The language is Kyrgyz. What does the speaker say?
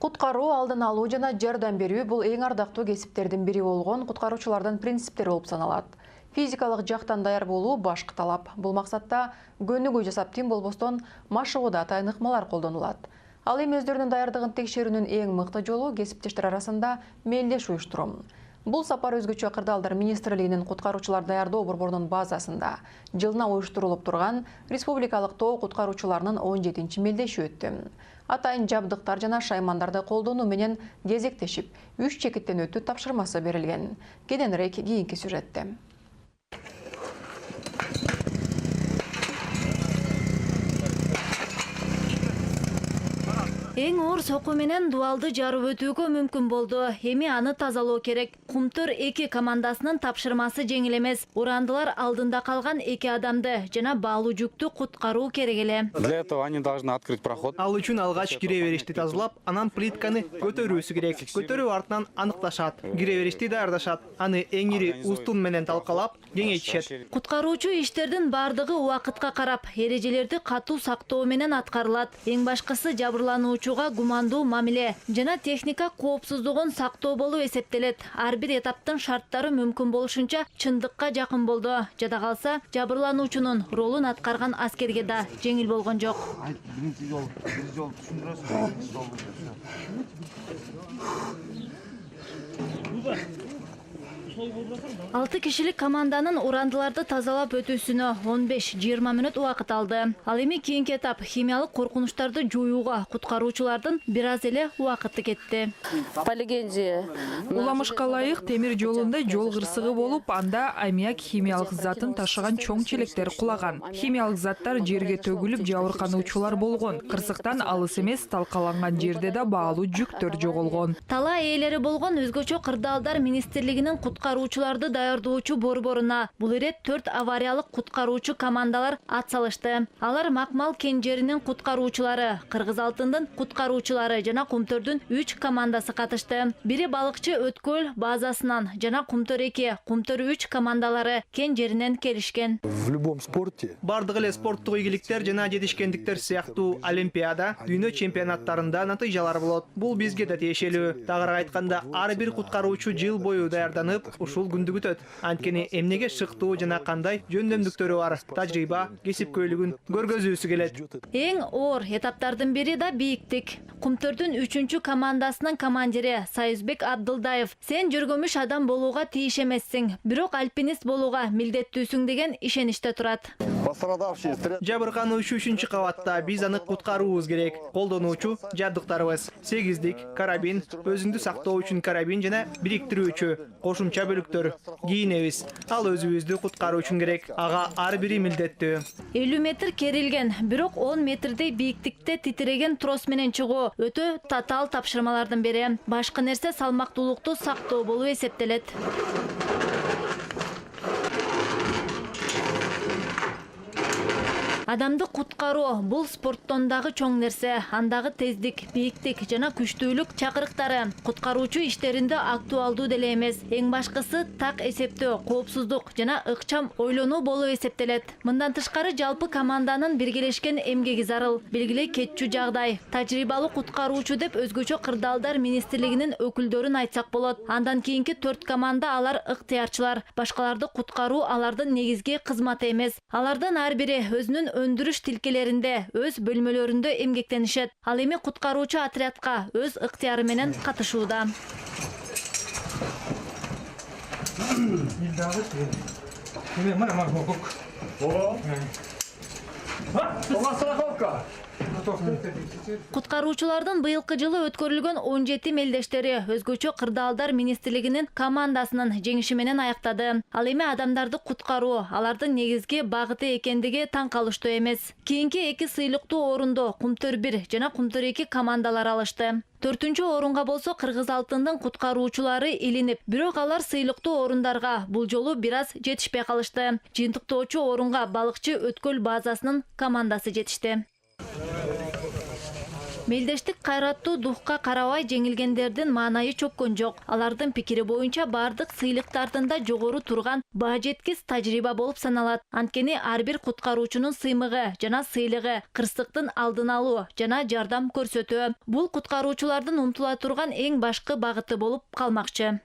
Куткаруу алдын алуу жана жардам берүү бул эң ардактуу кесиптердин бири болгон куткаруучулардын принциптери болуп саналат. Физикалык жактан даяр болуу башкы талап. Бул максатта көнүгүү жасап тим болбостон машыгууда тайныкмалар колдонулат. Ал эми өздөрүнүн даярдыгын текшерүүнүн эң мыкты жолу кесиптештер арасында мелдеш уюштуруу. Бул сапар өзгөчө Кырдаалдар министрлигинин куткаруучулар даярдоо борборунун базасында жылына уюштурулуп турган республикалык тоо куткаруучуларынын 17-чи мелдеши өттү. Атайын жабдыктар жана шаймандарды колдонуу менен кезектешип, 3 чекиттен өтүү тапшырмасы берилген. Кененирээк кийинки сюжетте. Эң оор соку менен дуалды жарып өтүүгө мүмкүн болду. Эми аны тазалоо керек. Кумтөр 2 командасынын тапшырмасы жеңил эмес. Урандылар алдында калган 2 адамды жана баалуу жүктү куткаруу керек эле. Для этого они должны открыть проход. Ал үчүн алгач кире беришти тазалап, анан плитканы көтөрүүсү керек. Көтөрүү артынан аныкташат. Кире беришти даярдашат. Аны эң ири устун менен талкалап, кеңейтишет. Куткаруучу иштердин бардыгы убакытка карап, эрежелерди катуу сактоо менен аткарылат. Эң башкысы жабырлануучуга гумандуу мамиле жана техника коопсуздугун сактоо болуп эсептелет. Ар бир этаптын шарттары мүмкүн болушунча чындыкка жакын болду. Жада калса, жабырлануучунун ролун аткарган аскерге да жеңил болгон жок. Алты кишилик команданын урандыларды тазалап өтүүсүнө 15-20 мүнөт убакыт алды. Ал эми кийинки этап химиялык коркунучтарды жоюуга куткаруучулардын бир аз эле убакыты кетти. По легенде, Уламышка ылайык темир жолунда жол кырсыгы болуп, анда аммиак химиялык затын ташыган чоң челектер кулаган. Химиялык заттар жерге төгүлүп жабыркануучулар болгон. Кырсыктан алыс эмес талкаланган жерде да баалуу жүктөр жоголгон. Тала ээлери болгон өзгөчө Кырдаалдар министрлигинин куткаруучуларды даярдоочу борборуна бул ирет 4 авариялык куткаруучу командалар ат салышты. Алар Макмал Кенжеринин куткаруучулары, Кыргыз Алтындын куткаруучулары жана Кумтөрдүн 3 командасы катышты. Бири балыкчы Өткөл базасынан жана Кумтөр 2, Кумтөр 3 командалары Кенжеринен келишкен. В любом спорте Бардык эле спорттук ийгиликтер жана жетишкендиктер сыяктуу олимпиада, дүйнө чемпионаттарында натыйжалар болот. Бул бизге да тиешелүү. Тагыраак айтканда, ар бир куткаруучу жыл бою даярданып, ушул күндү күтөт. Анткени эмнеге шыктуу жана кандай жөндөмдүктөрү бар, тажрыйба, кесипкөйлүгүн көргөзүүсү келет. Эң оор этаптардын бири да бийиктик. Кумтөрдүн 3-чү командасынын командири Союзбек Абдылдаев: "Сен жүргөмүш адам болууга тийиш эмессиң, бирок альпинист болууга милдеттүүсүң" деген ишеничте турат. пострадавшие Жабыркануучу 3-чү кабатта биз аны куткарууубуз керек. Колдонуучу жабдыктарыбыз: сегиздик, карабин, өзүңдү сактоо үчүн карабин жана бириктирүүчү кошумча бөлүктөр. Кийинебиз. Ал өзүбүздү куткаруу үчүн керек. Ага ар бири милдеттүү. 50 метр керилген, бирок 10 метрдей бийиктикте титиреген трос менен чыгуу өтө татаал тапшырмалардын бири. Башкы нерсе салмактуулукту сактоо болуп эсептелет. Адамды куткаруу бул спорттон дагы чоң нерсе. Андагы тездик, бийиктик жана күчтүүлүк чакырыктары куткаруучу иштеринде актуалдуу деле эмес. Эң башкысы так эсептөө, коопсуздук жана ыкчам ойлонуу болуп эсептелет. Мындан тышкары жалпы команданын биргелешкен эмгеги зарыл. Белгилей кетчү жагдай. Тажрыйбалуу куткаруучу деп өзгөчө Кырдаалдар министрлигинин өкүлдөрүн айтсак болот. Андан кийинки 4 команда алар ыктыярчылар. Башкаларды куткаруу алардын негизги кызматы эмес. Алардан ар бири өзүнүн өндүрүш тилкелеринде, өз бөлмөлөрүндө эмгектенишет. Ал эми куткаруучу отрядка өз ыктыяры менен катышууда. Куткаруучулардын быйылкы жылы өткөрүлгөн 17 мелдештери өзгөчө Кырдаалдар министрлигинин командасынын жеңиши менен аяктады. Ал эми адамдарды куткаруу алардын негизги багыты экендиги таң калыштуу эмес. Кийинки 2 сыйлыктуу орунду Кумтөр 1 жана Кумтөр 2 командалары алышты. 4-чү орунга болсо Кыргыз Алтындын куткаруучулары илинип, бирок алар сыйлыктуу орундарга бул жолу бир аз жетишпей калышты. Жыйынтыктоочу орунга балыкчы Өткөл базасынын командасы жетишти. Мелдештик кайраттуу духка карабай жеңилгендердин маанайы чөккөн жок. Алардын пикири боюнча бардык сыйлыктардын да жогору турган баа жеткис тажрыйба болуп саналат. Анткени ар бир куткаруучунун сыймыгы жана сыйлыгы кырсыктын алдын алуу жана жардам көрсөтүү. Бул куткаруучулардын умтула турган эң башкы багыты болуп калмакчы.